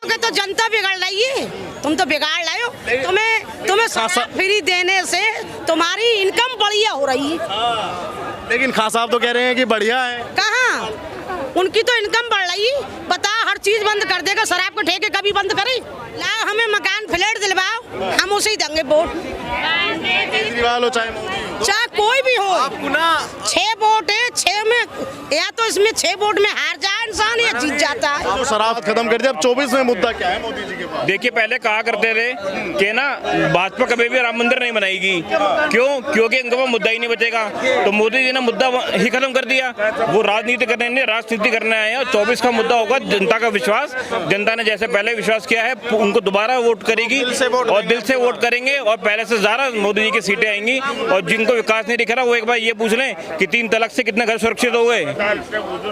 तो जनता बिगड़ रही है, तुम तो बिगाड़ रहे हो। तुम्हें शराब फ्री देने से तुम्हारी इनकम बढ़िया हो रही है। लेकिन खान साहब तो कह रहे हैं कि बढ़िया है। कहाँ, उनकी तो इनकम बढ़ रही। बता, हर चीज बंद कर देगा, शराब के ठेके कभी बंद करे? ला हमें मकान फ्लैट दिलवाओ, हम उसे ही देंगे वोट। केजरीवाल हो चाहे कोई भी हो, आपको ना 6 वोट है, 6 में या तो इसमें 6 वोट में हार जाए इंसान या जीत जाता है। तो शराब खत्म कर दिया, अब 24 में मुद्दा क्या है मोदी जी के पास? देखिए, पहले कहा करते थे कि ना भाजपा कभी भी राम मंदिर नहीं बनाएगी। क्यों? क्योंकि इनके पास मुद्दा ही नहीं बचेगा। तो मोदी जी ने मुद्दा ही खत्म कर दिया। वो राजनीति करने नहीं, राजनीति करने आए हैं। और 24 का मुद्दा होगा जनता का विश्वास। जनता ने जैसे पहले विश्वास किया है, उनको दोबारा वोट करेगी और दिल से वोट करेंगे और पहले से ज्यादा मोदी जी की सीटें आएंगी। और जिनको विकास नहीं दिख रहा, वो एक बार ये पूछ लें कि 3 तलाक से कितने घर सुरक्षित हो गए।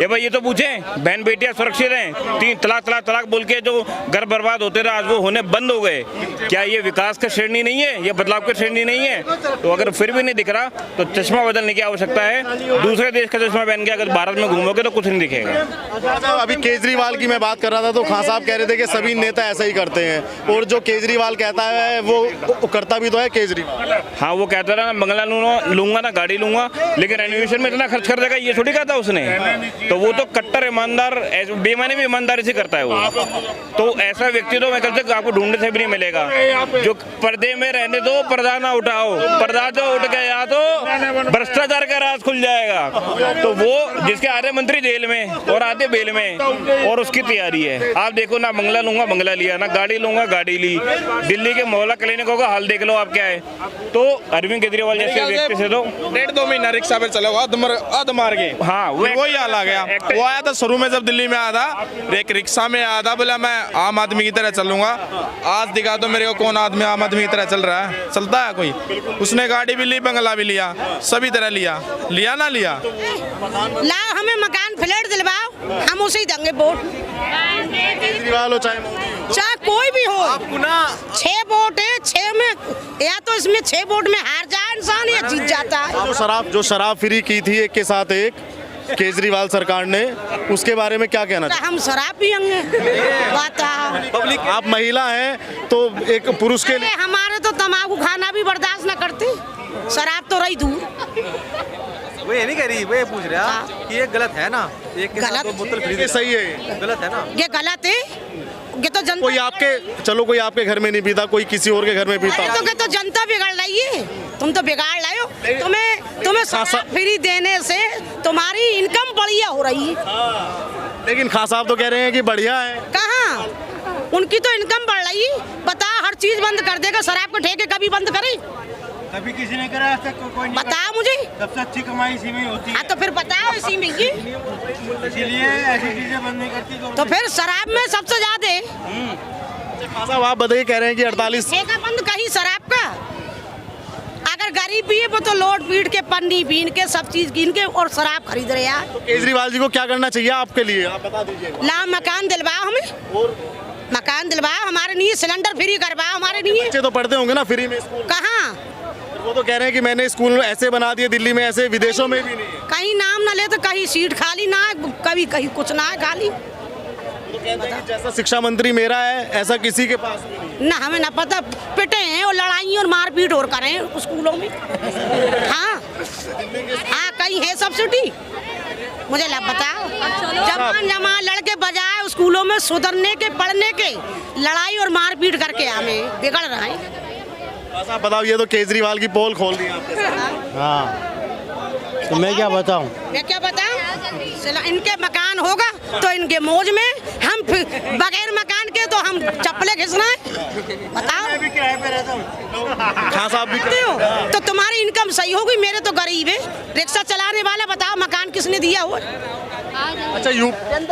ये भाई ये तो पूछें, बहन बेटियां सुरक्षित हैं? 3 तलाक बोल के जो घर बर्बाद होते रहे, आज वो होने बंद हो गए। क्या ये विकास का श्रेणी नहीं है? ये बदलाव का श्रेणी नहीं है? तो अगर फिर भी नहीं दिख रहा तो चश्मा बदलने की आवश्यकता है। दूसरे देश का चश्मा पहन के अगर भारत में घूमोगे तो कुछ नहीं दिखेगा। अभी केजरीवाल की मैं बात कर रहा था तो खान साहब कह रहे थे कि सभी नेता ऐसा ही करते हैं, और जो केजरीवाल कहता है वो करता भी तो है केजरीवाल। हाँ, वो कहता रहा ना, बंगला लूंगा ना गाड़ी लूंगा, लेकिन रेनोवेशन में इतना खर्च कर देगा, ये थोड़ी कहता उसने। तो वो तो कट्टर ईमानदार, बेईमानी भी ईमानदारी से करता है वो। तो ऐसा व्यक्ति तो मैं कहता हूं आपको ढूंढने से भी नहीं मिलेगा। जो पर्दे में रहने दो, पर्दा ना उठाओ। पर्दा जो उठ गया तो भ्रष्टाचार का राज खुल जाएगा। तो वो जिसके आधे मंत्री जेल में और आधे बेल में, और उसकी तैयारी है। आप देखो ना, बंगला लूंगा बंगला लिया, ना गाड़ी लूंगा गाड़ी ली। दिल्ली के मोहल्ला क्लिनिकों का हाल देख लो आप क्या है। तो अरविंद केजरीवाल जैसे व्यक्ति से तो 1.5-2 महीना रिक्शा पे चलेगा अध मार के। हाँ, वही हाल आ गया। वो आया था शुरू में, जब दिल्ली में आया था, एक रिक्शा में आया था, बोला मैं आम आदमी की तरह चलूंगा। आज दिखा दो मेरे को कौन आदमी आम आदमी की तरह चल रहा है? चलता है कोई? उसने गाड़ी भी ली, बंगला भी लिया, सभी तरह लिया ना लिया। ला हमें मकान फ्लैट दिलवाओ, हम उसे ही देंगे वोट। केजरीवाल हो चाहे कोई भी हो, आपको ना 6 वोट है, 6 में या तो इसमें 6 वोट में हार जाए इंसान या जीत जाता है। जो शराब फ्री की थी एक के साथ एक केजरीवाल सरकार ने, उसके बारे में क्या कहना चाहिए? हम शराब पियेंगे, पब्लिक, आप महिला हैं तो एक पुरुष के लिए हमारे तो तम्बाकू खाना भी बर्दाश्त न करते, शराब तो रही दूर। वो ये नहीं कह रही, वो ये पूछ रहा कि ये गलत है ना, एक के साथ 2 बोतल फ्री? ये सही है, गलत है ना? ये गलत है। ये तो जनता, कोई आपके घर में नहीं पीता, कोई किसी और के घर में पीता। तो जनता बिगड़ रही है, तुम तो बिगाड़ रहे हो। तुम्हें शराब फ्री देने से तुम्हारी इनकम बढ़िया हो रही है। लेकिन खान साहब तो कह रहे हैं कि बढ़िया है। कहाँ, उनकी तो इनकम बढ़ रही। बता, हर चीज बंद कर देगा, शराब के ठेके कभी बंद करे? कभी किसी ने करा, कोई नहीं। बताओ मुझे, सबसे अच्छी कमाई इसी में होती है। हाँ तो फिर बताओ इसी में की। इसीलिए ऐसी चीजें बंद नहीं करती। तो फिर शराब में सबसे ज्यादा खान साहब आप बताइए, कह रहे हैं कि 48 ठेका बंद कहीं शराब का। अगर गरीब भी है वो तो लोट पीट के, पन्नी बीन के, सब चीज गिन के और शराब खरीद रहे यार। तो केजरीवाल जी को क्या करना चाहिए आपके लिए, आप बता दीजिए। ला मकान दिलवाओ हमें, मकान दिलवाओ हमारे लिए, सिलेंडर फ्री करवाओ हमारे लिए। बच्चे तो पढ़ते होंगे ना फ्री में स्कूल? कहाँ, वो तो कह रहे हैं कि मैंने स्कूल ऐसे बना दिए दिल्ली में, ऐसे विदेशों में भी नहीं है। कहीं नाम ना ले तो कहीं सीट खाली ना है, कभी कहीं कुछ ना है खाली। तो कहते हैं कि जैसा शिक्षा मंत्री मेरा है ऐसा किसी के पास भी नहीं है। ना हमें ना पता, पिटे हैं और लड़ाई और मारपीट और करें स्कूलों में। हाँ कहीं है सब्सिडी? मुझे बताओ, जमा लड़के बजाय स्कूलों में सुधरने के, पढ़ने के, लड़ाई और मारपीट करके हमें बिगड़ रहा है। आप बताओ, ये तो केजरीवाल की पोल खोल दी आपने। हाँ, तो मैं क्या बताऊं? इनके मकान होगा तो इनके मौज में, हम बगैर मकान के तो हम चप्पलें घिसना है। बताओ, मैं भी किराए पे रहता हूँ। खान साहब भी हो तो तुम्हारी इनकम सही होगी, मेरे तो गरीब है, रिक्शा चलाने वाला। बताओ मकान किसने दिया हो? अच्छा,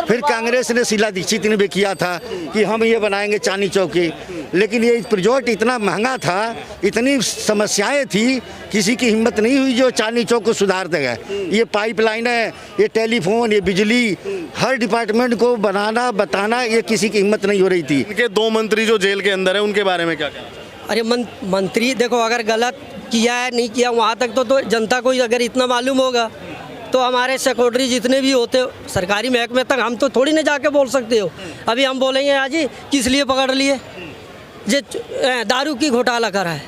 फिर कांग्रेस ने शीला दीक्षित ने भी किया था कि हम ये बनाएंगे चांदनी चौकी, लेकिन ये प्रोजेक्ट इतना महंगा था, इतनी समस्याएं थी, किसी की हिम्मत नहीं हुई जो चांदनी चौक को सुधार देगा। ये पाइपलाइन है, ये टेलीफोन, ये बिजली, हर डिपार्टमेंट को बनाना बताना, ये किसी की हिम्मत नहीं हो रही थी। इनके 2 मंत्री जो जेल के अंदर है, उनके बारे में क्या कहना? अरे मंत्री देखो, अगर गलत किया है नहीं किया, वहाँ तक तो जनता को अगर इतना मालूम होगा तो हमारे सेक्रेटरी जितने भी होते हो सरकारी महकमे तक हम तो थोड़ी ना जाके बोल सकते हो। अभी हम बोलेंगे आज ही किस लिए पकड़ लिए, जे दारू की घोटाला करा है,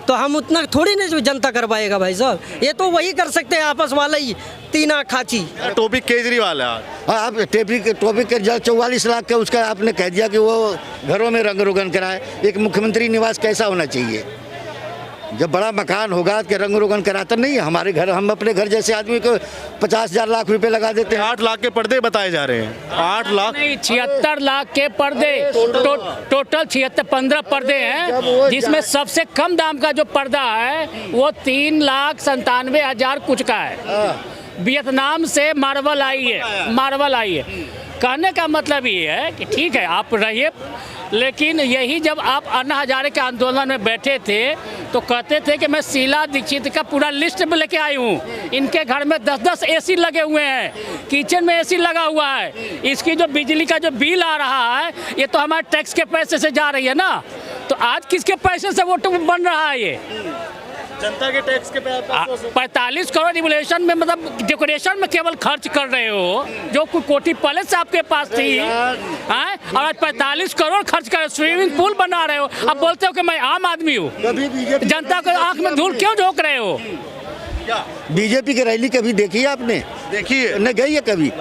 तो हम उतना थोड़ी ना जनता कर पाएगा भाई साहब। ये तो वही कर सकते हैं आपस वाला ही, तीना खाची। टॉपिक केजरीवाल है आज। आप टॉपिक के 44 लाख का उसका आपने कह दिया कि वो घरों में रंग रोगन कराए। एक मुख्यमंत्री निवास कैसा होना चाहिए? जब बड़ा मकान होगा कि रंग रोगन कराता नहीं है। हमारे घर, हम अपने घर जैसे आदमी को 50,000 लाख रुपए लगा देते हैं। 8 लाख के पर्दे बताए जा रहे हैं। 8 लाख नहीं, 76 लाख के पर्दे, टोटल 15 पर्दे हैं, जिसमें सबसे कम दाम का जो पर्दा है वो 3,97,000 कुछ का है। वियतनाम से मार्बल आई है। कहने का मतलब ये है कि ठीक है आप रहिए, लेकिन यही जब आप अन्ना हजारे के आंदोलन में बैठे थे तो कहते थे कि मैं शीला दीक्षित का पूरा लिस्ट में लेके आई हूँ। इनके घर में 10-10 एसी लगे हुए हैं, किचन में एसी लगा हुआ है, इसकी जो बिजली का जो बिल आ रहा है ये तो हमारे टैक्स के पैसे से जा रही है ना। तो आज किसके पैसे से वो बन रहा है? ये जनता के टैक्स के 45 करोड़ रिवोल्यूशन में, मतलब डेकोरेशन में केवल खर्च कर रहे हो, जो कोई कोठी पहले से आपके पास थी, और आज 45 करोड़ खर्च कर स्विमिंग पूल बना रहे हो। अब बोलते हो कि मैं आम आदमी हूँ। जनता को आंख में धूल क्यों झोंक रहे हो? बीजेपी की रैली कभी देखी है आपने? देखी है? न गई है कभी?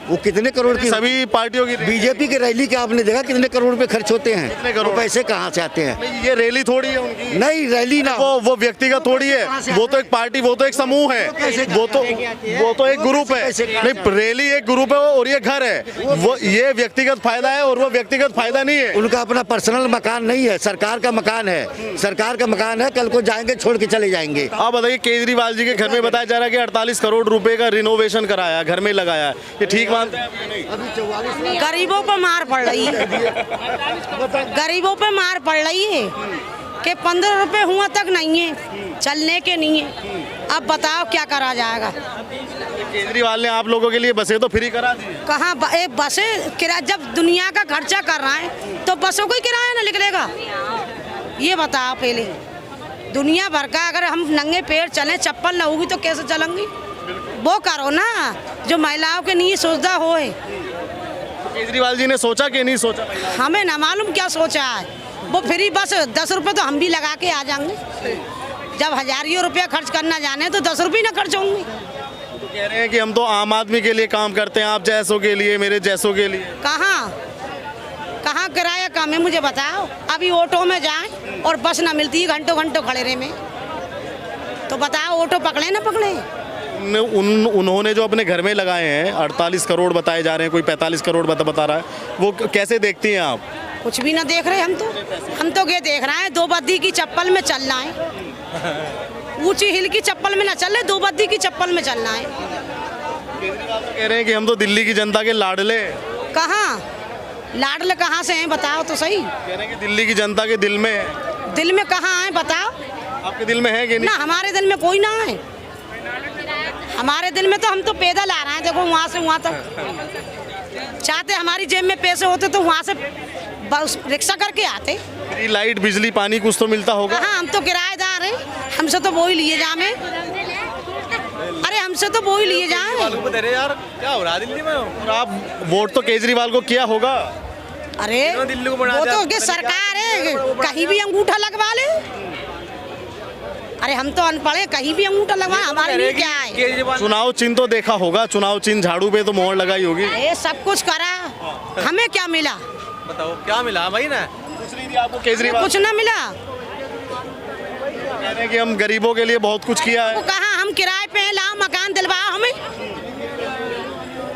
वो कितने करोड़ की, सभी पार्टियों की बीजेपी की रैली का आपने देखा कितने करोड़ रुपए खर्च होते हैं? कितने करोड़? वो पैसे कहाँ से आते हैं? ये रैली थोड़ी है उनकी। नहीं, रैली ना, वो व्यक्तिगत थोड़ी है। वो तो एक पार्टी, वो तो एक समूह है, वो तो एक ग्रुप है। नहीं, रैली एक ग्रुप है और ये घर है। वो ये व्यक्तिगत फायदा है और वो व्यक्तिगत फायदा नहीं है। उनका अपना पर्सनल मकान नहीं है, सरकार का मकान है। सरकार का मकान है, कल को जाएंगे छोड़ के चले जाएंगे। आप बताइए, केजरीवाल जी के घर में बताया जा रहा है कि 48 करोड़ रुपए का रिनोवेशन कराया, घर में लगाया, ये ठीक मानते हैं? गरीबों पर मार पड़ रही है, गरीबों पे मार पड़ रही है कि 15 रुपए हुआ तक नहीं है, चलने के नहीं है। अब बताओ क्या करा जाएगा? केजरीवाल ने आप लोगों के लिए बसें तो फ्री करा दी। कहाँ बसें किराया? जब दुनिया का खर्चा कर रहा है तो बसों को ही किराया ना निकलेगा? ये बताओ पहले। दुनिया भर का अगर हम नंगे पैर चलें, चप्पल ना होगी तो कैसे चलेंगी? वो करो ना जो महिलाओं के लिए सोचता हो। केजरीवाल जी ने सोचा कि नहीं सोचा? हमें ना मालूम क्या सोचा है। वो फ्री बस 10 रुपए तो हम भी लगा के आ जाएंगे। जब हजारियों रुपया खर्च करना जाने तो 10 रुपये ना खर्च होंगे। तो कह रहे हैं कि हम तो आम आदमी के लिए काम करते हैं, आप जैसों के लिए, मेरे जैसों के लिए। कहाँ किराया कम है मुझे बताओ? अभी ऑटो में जाएं और बस ना मिलती है, घंटों घंटों खड़े रहे में, तो बताओ ऑटो पकड़े ना पकड़े? उन्होंने जो अपने घर में लगाए हैं 48 करोड़ बताए जा रहे हैं, कोई 45 करोड़ बता रहा है, वो कैसे देखती हैं आप? कुछ भी ना देख रहे हम तो ये देख रहे हैं 2 बद्दी की चप्पल में चलना है। ऊंची हिल की चप्पल में ना चल रहे, 2 बद्दी की चप्पल में चलना है। कह रहे हैं कि हम तो दिल्ली की जनता के लाडले। कहाँ लाडले कहाँ से हैं बताओ तो सही? कह रहे हैं कि दिल्ली की जनता के दिल में है। दिल में कहाँ है बताओ? आपके दिल में है कि नहीं? ना, हमारे दिल में कोई ना है। हमारे दिल में तो हम तो पैदल आ रहे हैं, देखो वहाँ से वहाँ तक। चाहते हमारी जेब में पैसे होते तो वहाँ से रिक्शा करके आते। फ्री लाइट, बिजली, पानी कुछ तो मिलता होगा। हाँ, हम तो किराएदार हैं, हमसे तो वो ही लिए जाए। अरे हमसे तो वो ही लिए जाए। यार क्या हो रहा है दिल्ली में? और आप वोट तो केजरीवाल को किया होगा। अरे दिल्ली को बना वो तो सरकार है, कहीं भी अंगूठा लगवा ले। अरे हम तो अनपढ़ हैं, कहीं भी अंगूठा लगवा, हमारे लिए क्या है? चुनाव चिन्ह तो देखा होगा, चुनाव चिन्ह झाड़ू पे तो मोहर लगाई होगी। ये सब कुछ करा, हमें क्या मिला बताओ? क्या मिला भाई ना? आपको केजरीवाल कुछ ना मिला। कह रहे हैं कि हम गरीबों के लिए बहुत कुछ किया है। कहाँ हम किराए पे हैं? लाओ मकान दिलवाओ हमें,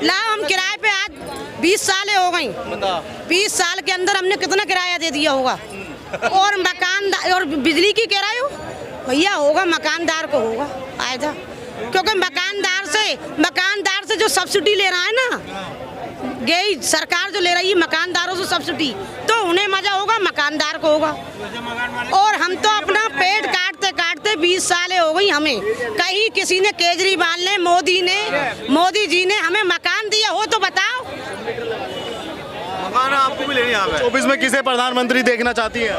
लाओ हम किराए पे। आज 20 साल हो गई, 20 साल के अंदर हमने कितना किराया दे दिया होगा? और मकान और बिजली की किराया भैया होगा, मकानदार को होगा फायदा, क्योंकि मकानदार से जो सब्सिडी ले रहा है ना, यही सरकार जो ले रही है मकानदारों से सब्सिडी, तो उन्हें मजा होगा, मकानदार को होगा। और हम तो अपना पेट काटते काटते 20 साल हो गई हमें। कहीं किसी ने, केजरीवाल ने, मोदी जी ने हमें मकान दिया हो तो बताओ? मकान आपको भी लेने आ गए। 24 में किसे प्रधानमंत्री देखना चाहती है?